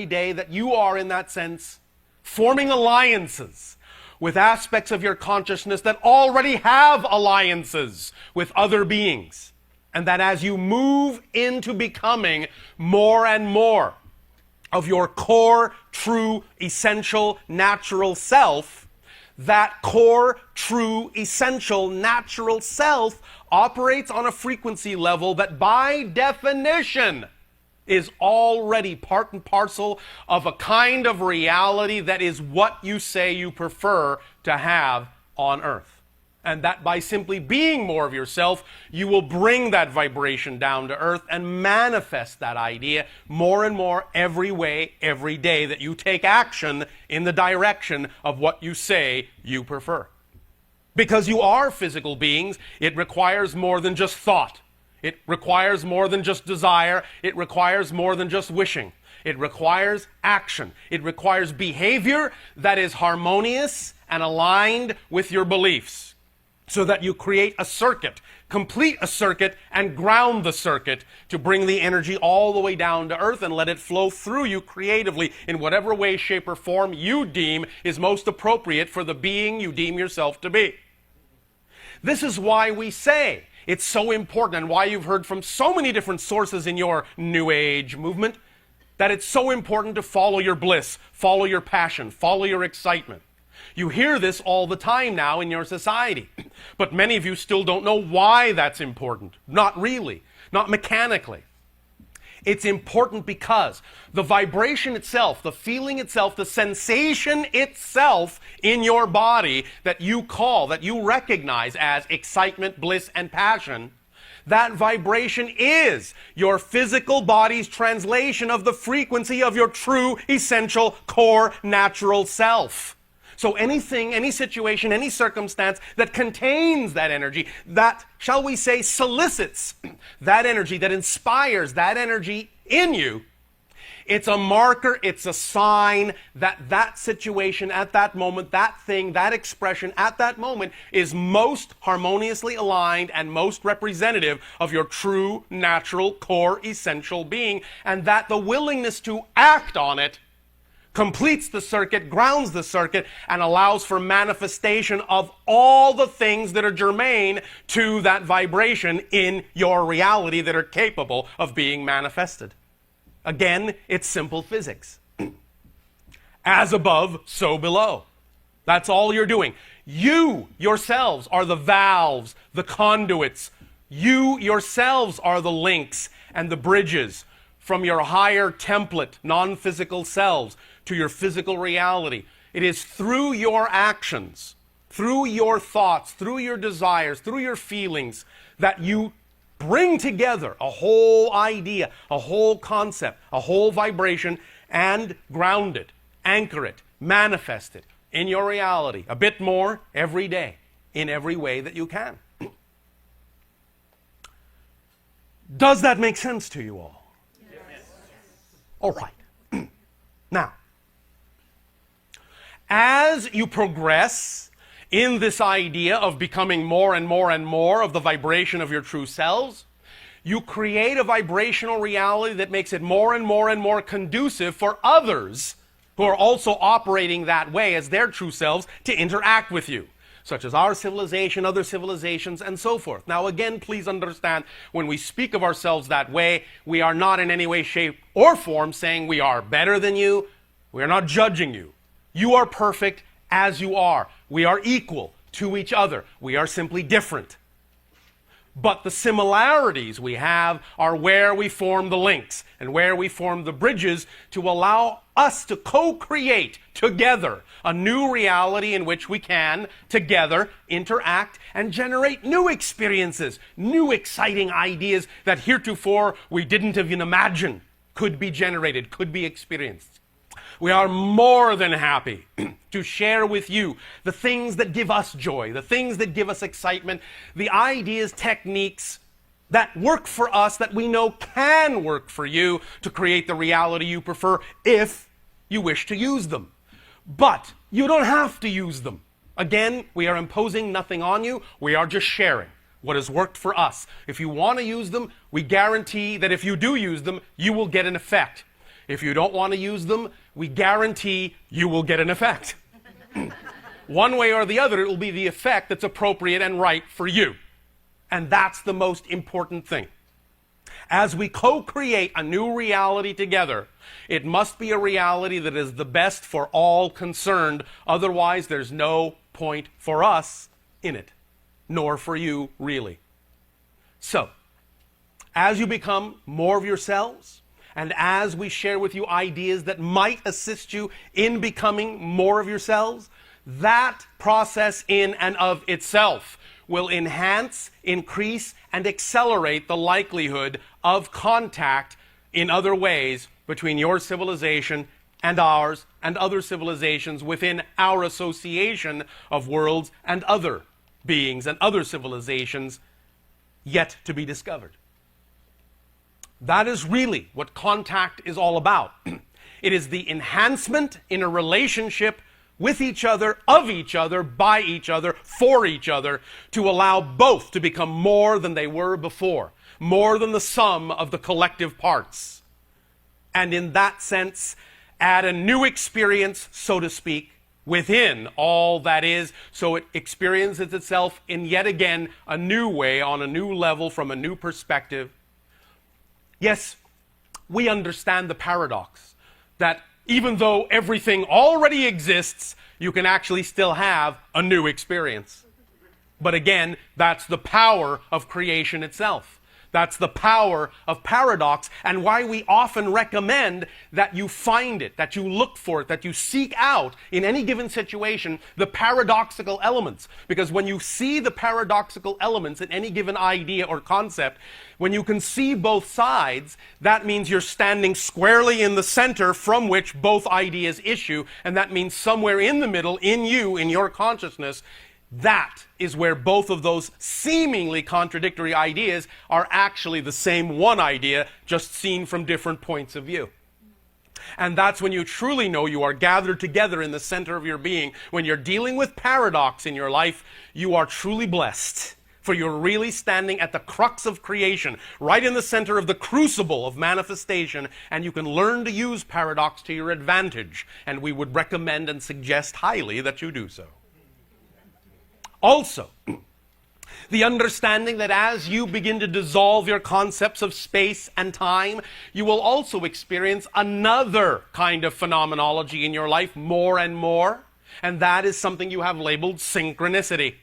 day that you are, in that sense, forming alliances with aspects of your consciousness that already have alliances with other beings. And that as you move into becoming more and more of your core, true, essential, natural self, that core, true, essential, natural self operates on a frequency level that by definition is already part and parcel of a kind of reality that is what you say you prefer to have on earth. And that by simply being more of yourself, you will bring that vibration down to earth and manifest that idea more and more every way, every day that you take action in the direction of what you say you prefer. Because you are physical beings, it requires more than just thought. It requires more than just desire. It requires more than just wishing. It requires action. It requires behavior that is harmonious and aligned with your beliefs, so that you create a circuit, complete a circuit, and ground the circuit to bring the energy all the way down to earth and let it flow through you creatively in whatever way, shape, or form you deem is most appropriate for the being you deem yourself to be. This is why we say it's so important, and why you've heard from so many different sources in your New Age movement, that it's so important to follow your bliss, follow your passion, follow your excitement. You hear this all the time now in your society, but many of you still don't know why that's important. Not really, not mechanically. It's important because the vibration itself, the feeling itself, the sensation itself in your body that you call, that you recognize as excitement, bliss, and passion, that vibration is your physical body's translation of the frequency of your true, essential, core, natural self. So anything, any situation, any circumstance that contains that energy, that, shall we say, solicits that energy, that inspires that energy in you, it's a marker, it's a sign that that situation at that moment, that thing, that expression at that moment is most harmoniously aligned and most representative of your true, natural, core, essential being, and that the willingness to act on it completes the circuit, grounds the circuit, and allows for manifestation of all the things that are germane to that vibration in your reality that are capable of being manifested. Again, it's simple physics. As above, so below. That's all you're doing. You yourselves are the valves, the conduits. You yourselves are the links and the bridges from your higher template, non-physical selves to your physical reality. It is through your actions, through your thoughts, through your desires, through your feelings, that you bring together a whole idea, a whole concept, a whole vibration, and ground it, anchor it, manifest it in your reality a bit more every day, in every way that you can. Does that make sense to you all? Yes. All right. Now, as you progress in this idea of becoming more and more and more of the vibration of your true selves, you create a vibrational reality that makes it more and more and more conducive for others who are also operating that way as their true selves to interact with you, such as our civilization, other civilizations, and so forth. Now again, please understand, when we speak of ourselves that way, we are not in any way, shape, or form saying we are better than you. We are not judging you. You are perfect as you are. We are equal to each other. We are simply different. But the similarities we have are where we form the links and where we form the bridges to allow us to co-create together a new reality in which we can together interact and generate new experiences, new exciting ideas that heretofore we didn't even imagine could be generated, could be experienced. We are more than happy to share with you the things that give us joy, the things that give us excitement, the ideas, techniques that work for us, that we know can work for you to create the reality you prefer if you wish to use them. But you don't have to use them. Again, we are imposing nothing on you. We are just sharing what has worked for us. If you want to use them, we guarantee that if you do use them, you will get an effect. If you don't want to use them, we guarantee you will get an effect. One way or the other, it will be the effect that's appropriate and right for you. And that's the most important thing. As we co-create a new reality together, it must be a reality that is the best for all concerned. Otherwise, there's no point for us in it, nor for you, really. So, as you become more of yourselves, and as we share with you ideas that might assist you in becoming more of yourselves, that process in and of itself will enhance, increase, and accelerate the likelihood of contact in other ways between your civilization and ours and other civilizations within our association of worlds and other beings and other civilizations yet to be discovered. That is really what contact is all about. It is the enhancement in a relationship with each other, of each other, by each other, for each other, to allow both to become more than they were before, more than the sum of the collective parts. And in that sense, add a new experience, so to speak, within all that is, so it experiences itself in yet again a new way, on a new level, from a new perspective. Yes, we understand the paradox that even though everything already exists, you can actually still have a new experience. But again, that's the power of creation itself. That's the power of paradox, and why we often recommend that you find it, that you look for it, that you seek out in any given situation the paradoxical elements. Because when you see the paradoxical elements in any given idea or concept, when you can see both sides, that means you're standing squarely in the center from which both ideas issue, and that means somewhere in the middle, in you, in your consciousness, that is where both of those seemingly contradictory ideas are actually the same one idea, just seen from different points of view. And that's when you truly know you are gathered together in the center of your being. When you're dealing with paradox in your life, you are truly blessed. For you're really standing at the crux of creation, right in the center of the crucible of manifestation, and you can learn to use paradox to your advantage. And we would recommend and suggest highly that you do so. Also, the understanding that as you begin to dissolve your concepts of space and time, you will also experience another kind of phenomenology in your life more and more, and that is something you have labeled synchronicity.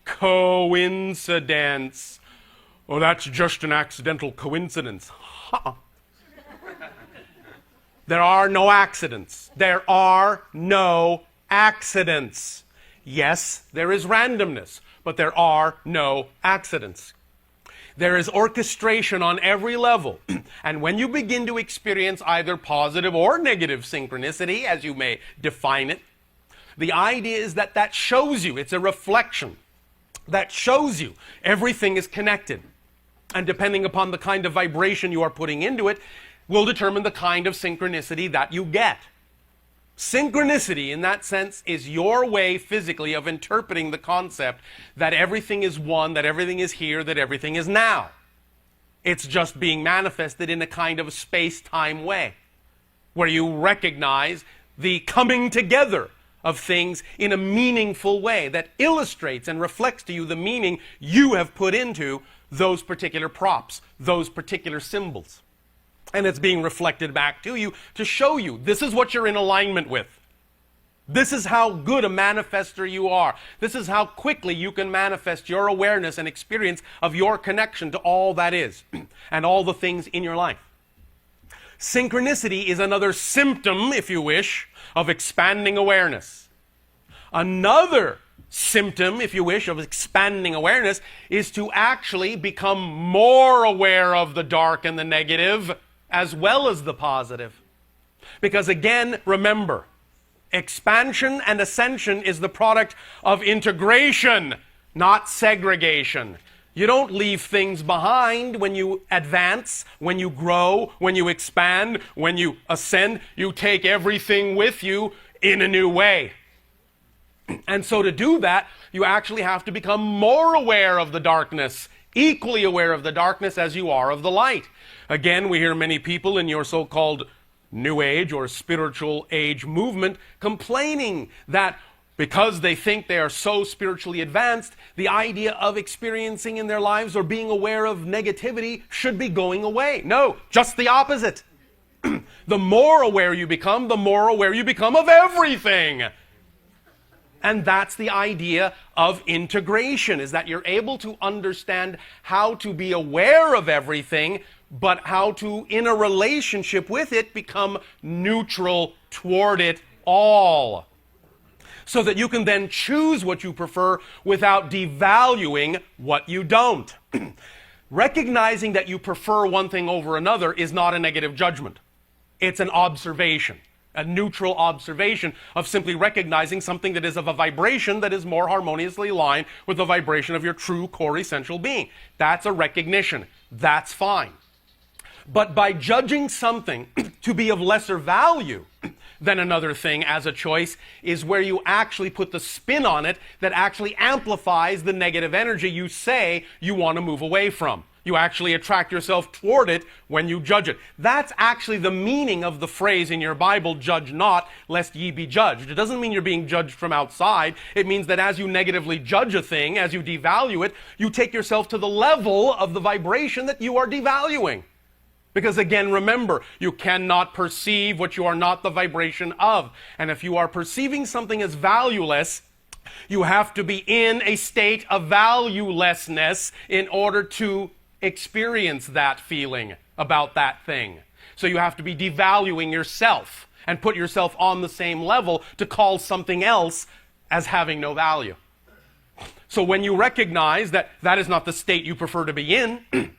Coincidence. Oh, that's just an accidental coincidence. There are no accidents. There are no accidents. Yes, there is randomness, but there are no accidents. There is orchestration on every level. And when you begin to experience either positive or negative synchronicity, as you may define it, the idea is that that shows you, it's a reflection, that shows you everything is connected. And depending upon the kind of vibration you are putting into it, will determine the kind of synchronicity that you get. Synchronicity, in that sense, is your way physically of interpreting the concept that everything is one, that everything is here, that everything is now. It's just being manifested in a kind of space-time way, where you recognize the coming together of things in a meaningful way that illustrates and reflects to you the meaning you have put into those particular props, those particular symbols. And it's being reflected back to you to show you this is what you're in alignment with. This is how good a manifester you are. This is how quickly you can manifest your awareness and experience of your connection to all that is and all the things in your life. Synchronicity is another symptom, if you wish, of expanding awareness. Another symptom, if you wish, of expanding awareness is to actually become more aware of the dark and the negative as well as the positive. Because again, remember, expansion and ascension is the product of integration, not segregation. You don't leave things behind when you advance, when you grow, when you expand, when you ascend. You take everything with you in a new way. And so to do that, you actually have to become more aware of the darkness equally aware of the darkness as you are of the light. Again, we hear many people in your so-called New Age or spiritual age movement complaining that because they think they are so spiritually advanced, the idea of experiencing in their lives or being aware of negativity should be going away. No, just the opposite. The more aware you become, the more aware you become of everything. And that's the idea of integration, is that you're able to understand how to be aware of everything, but how to, in a relationship with it, become neutral toward it all. So that you can then choose what you prefer without devaluing what you don't. Recognizing that you prefer one thing over another is not a negative judgment. It's an observation, a neutral observation of simply recognizing something that is of a vibration that is more harmoniously aligned with the vibration of your true core essential being. That's a recognition. That's fine. But by judging something to be of lesser value than another thing as a choice is where you actually put the spin on it that actually amplifies the negative energy you say you want to move away from. You actually attract yourself toward it when you judge it. That's actually the meaning of the phrase in your Bible, judge not, lest ye be judged. It doesn't mean you're being judged from outside. It means that as you negatively judge a thing, as you devalue it, you take yourself to the level of the vibration that you are devaluing. Because again, remember, you cannot perceive what you are not the vibration of. And if you are perceiving something as valueless, you have to be in a state of valuelessness in order to experience that feeling about that thing. So you have to be devaluing yourself and put yourself on the same level to call something else as having no value. So when you recognize that that is not the state you prefer to be in,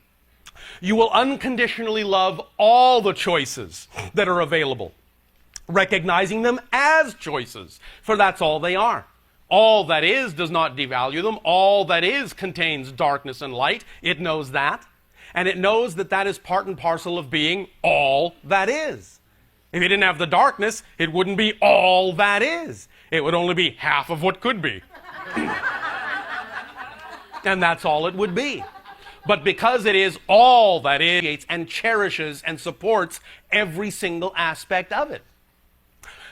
you will unconditionally love all the choices that are available, recognizing them as choices, for that's all they are. All that is does not devalue them. All that is contains darkness and light. It knows that. And it knows that that is part and parcel of being all that is. If it didn't have the darkness, it wouldn't be all that is. It would only be half of what could be. And that's all it would be. But because it is all that is and cherishes and supports every single aspect of it.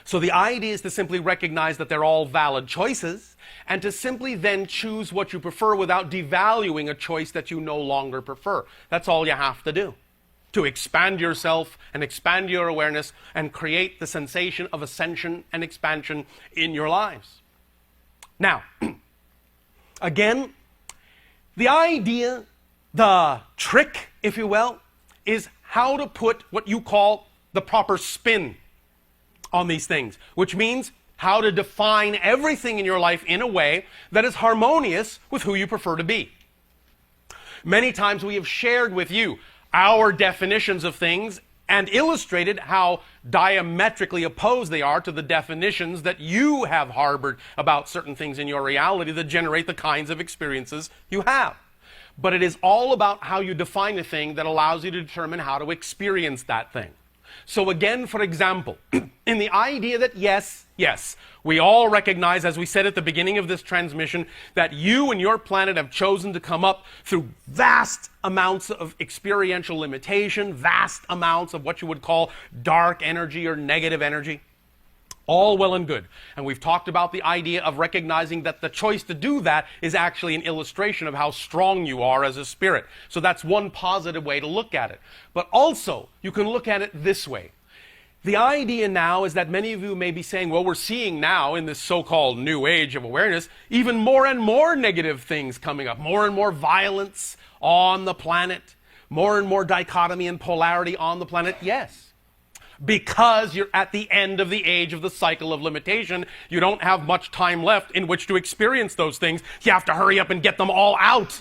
So the idea is to simply recognize that they're all valid choices and to simply then choose what you prefer without devaluing a choice that you no longer prefer. That's all you have to do. To expand yourself and expand your awareness and create the sensation of ascension and expansion in your lives. Now, again, the idea, the trick, if you will, is how to put what you call the proper spin on these things, which means how to define everything in your life in a way that is harmonious with who you prefer to be. Many times we have shared with you our definitions of things and illustrated how diametrically opposed they are to the definitions that you have harbored about certain things in your reality that generate the kinds of experiences you have. But it is all about how you define a thing that allows you to determine how to experience that thing. So again, for example, in the idea that yes, we all recognize, as we said at the beginning of this transmission, that you and your planet have chosen to come up through vast amounts of experiential limitation, vast amounts of what you would call dark energy or negative energy. All well and good. And we've talked about the idea of recognizing that the choice to do that is actually an illustration of how strong you are as a spirit. So that's one positive way to look at it. But also, you can look at it this way. The idea now is that many of you may be saying, well, we're seeing now in this so-called new age of awareness, even more and more negative things coming up, more and more violence on the planet, more and more dichotomy and polarity on the planet. Yes. Because you're at the end of the age of the cycle of limitation, you don't have much time left in which to experience those things. You have to hurry up and get them all out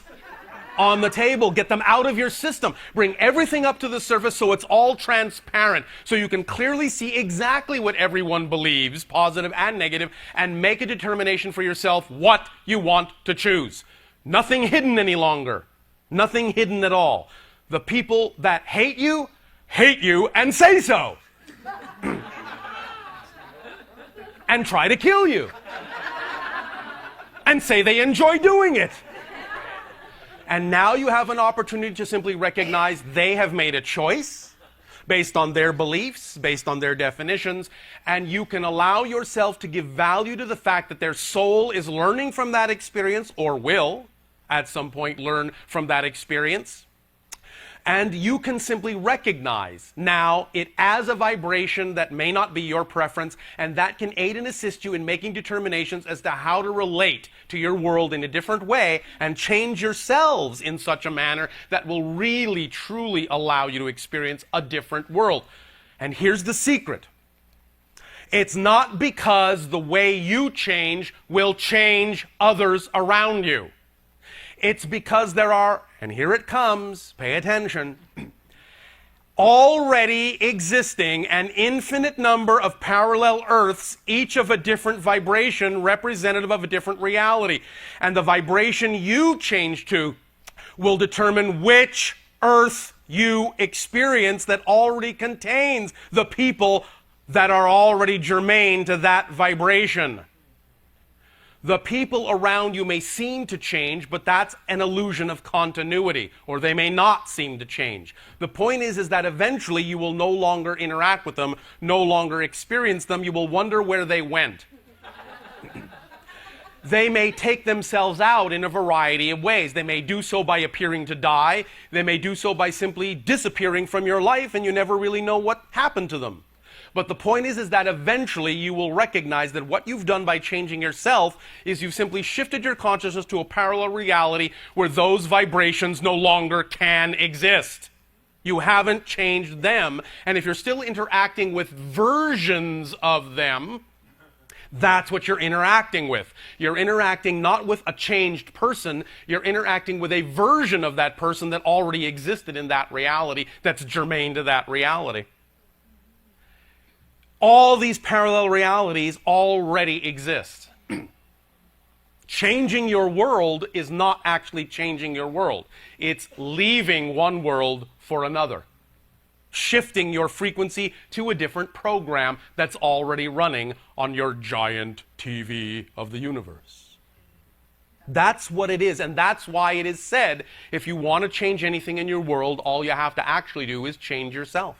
on the table. Get them out of your system. Bring everything up to the surface so it's all transparent, so you can clearly see exactly what everyone believes, positive and negative, and make a determination for yourself what you want to choose. Nothing hidden any longer. Nothing hidden at all. The people that hate you and say so. And try to kill you. And say they enjoy doing it. And now you have an opportunity to simply recognize they have made a choice based on their beliefs, based on their definitions, and you can allow yourself to give value to the fact that their soul is learning from that experience, or will at some point learn from that experience. And you can simply recognize now it as a vibration that may not be your preference, and that can aid and assist you in making determinations as to how to relate to your world in a different way and change yourselves in such a manner that will really, truly allow you to experience a different world. And here's the secret. It's not because the way you change will change others around you. It's because there are, and here it comes, pay attention, already existing an infinite number of parallel Earths, each of a different vibration representative of a different reality. And the vibration you change to will determine which Earth you experience that already contains the people that are already germane to that vibration. The people around you may seem to change, but that's an illusion of continuity, or they may not seem to change. The point is that eventually you will no longer interact with them, no longer experience them. You will wonder where they went. They may take themselves out in a variety of ways. They may do so by appearing to die. They may do so by simply disappearing from your life, and you never really know what happened to them. But the point is that eventually you will recognize that what you've done by changing yourself is you've simply shifted your consciousness to a parallel reality where those vibrations no longer can exist. You haven't changed them. And if you're still interacting with versions of them, that's what you're interacting with. You're interacting not with a changed person, you're interacting with a version of that person that already existed in that reality, that's germane to that reality. All these parallel realities already exist. Changing your world is not actually changing your world. It's leaving one world for another. Shifting your frequency to a different program that's already running on your giant TV of the universe. That's what it is, and that's why it is said, if you want to change anything in your world, all you have to actually do is change yourself.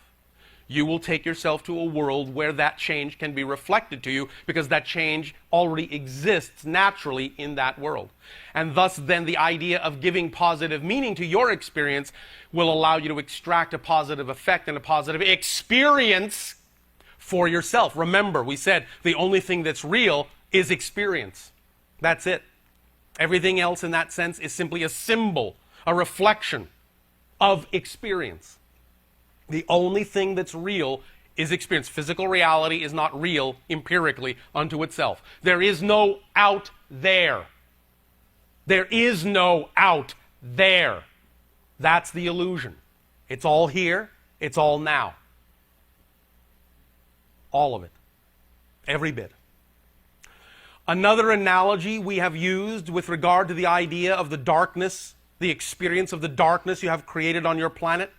You will take yourself to a world where that change can be reflected to you because that change already exists naturally in that world. And thus then the idea of giving positive meaning to your experience will allow you to extract a positive effect and a positive experience for yourself. Remember, we said the only thing that's real is experience. That's it. Everything else in that sense is simply a symbol, a reflection of experience. The only thing that's real is experience. Physical reality is not real empirically unto itself. There is no out there. There is no out there. That's the illusion. It's all here. It's all now. All of it. Every bit. Another analogy we have used with regard to the idea of the darkness, the experience of the darkness you have created on your planet,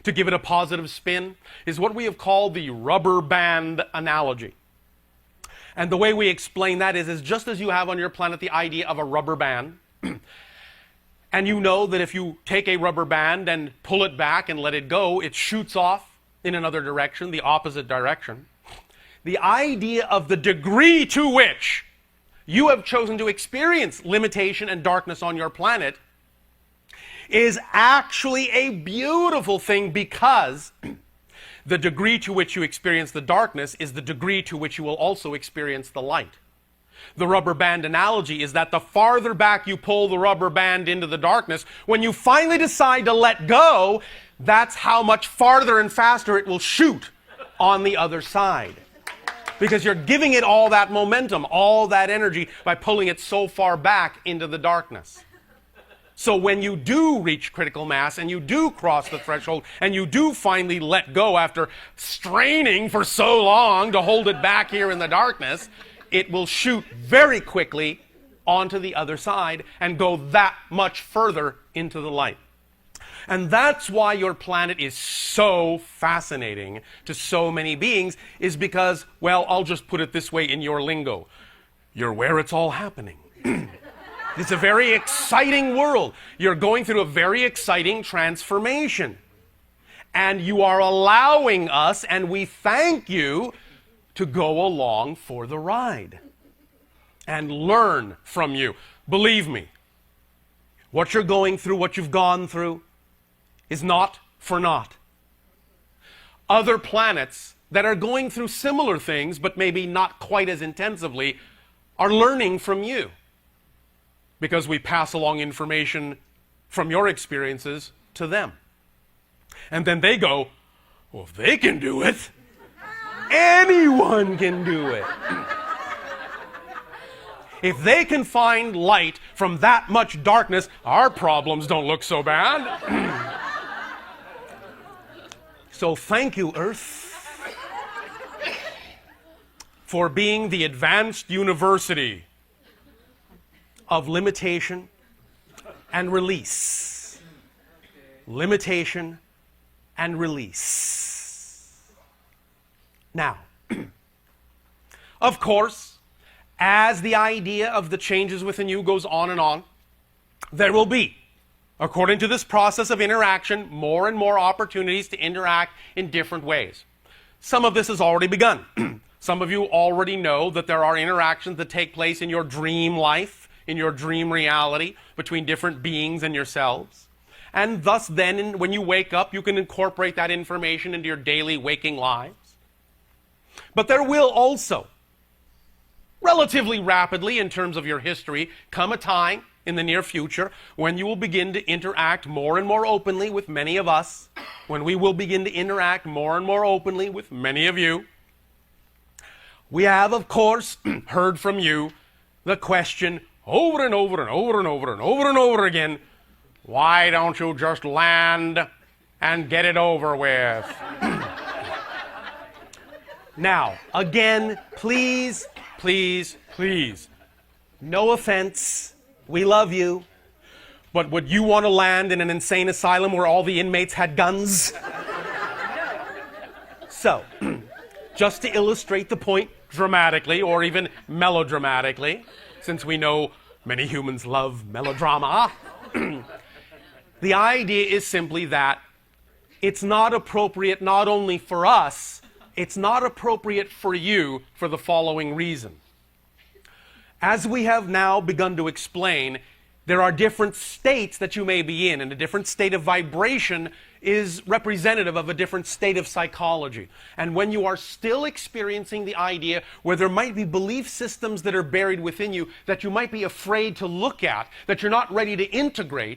to give it a positive spin, is what we have called the rubber band analogy. And the way we explain that is just as you have on your planet the idea of a rubber band, and you know that if you take a rubber band and pull it back and let it go, it shoots off in another direction, the opposite direction. The idea of the degree to which you have chosen to experience limitation and darkness on your planet is actually a beautiful thing, because the degree to which you experience the darkness is the degree to which you will also experience the light. The rubber band analogy is that the farther back you pull the rubber band into the darkness, when you finally decide to let go, that's how much farther and faster it will shoot on the other side. Because you're giving it all that momentum, all that energy by pulling it so far back into the darkness. So when you do reach critical mass and you do cross the threshold and you do finally let go after straining for so long to hold it back here in the darkness, it will shoot very quickly onto the other side and go that much further into the light. And that's why your planet is so fascinating to so many beings, is because, well, I'll just put it this way in your lingo. You're where it's all happening. It's a very exciting world. You're going through a very exciting transformation. And you are allowing us, and we thank you, to go along for the ride and learn from you. Believe me, what you're going through, what you've gone through, is not for naught. Other planets that are going through similar things, but maybe not quite as intensively, are learning from you. Because we pass along information from your experiences to them. And then they go, well, if they can do it, anyone can do it. If they can find light from that much darkness, our problems don't look so bad. So thank you, Earth, for being the advanced university of limitation and release. Limitation and release. Now, of course, as the idea of the changes within you goes on and on, there will be, according to this process of interaction, more and more opportunities to interact in different ways. Some of this has already begun. Some of you already know that there are interactions that take place in your dream life, in your dream reality, between different beings and yourselves. And thus then, when you wake up, you can incorporate that information into your daily waking lives. But there will also, relatively rapidly in terms of your history, come a time in the near future when you will begin to interact more and more openly with many of us, when we will begin to interact more and more openly with many of you. We have, of course, heard from you the question over and over and over and over and over and over again, why don't you just land and get it over with? Now, again, please, please, please, no offense, we love you, but would you want to land in an insane asylum where all the inmates had guns? So, just to illustrate the point dramatically, or even melodramatically, since we know many humans love melodrama, the idea is simply that it's not appropriate not only for us, it's not appropriate for you for the following reason. As we have now begun to explain, there are different states that you may be in, and a different state of vibration is representative of a different state of psychology. And when you are still experiencing the idea where there might be belief systems that are buried within you that you might be afraid to look at, that you're not ready to integrate,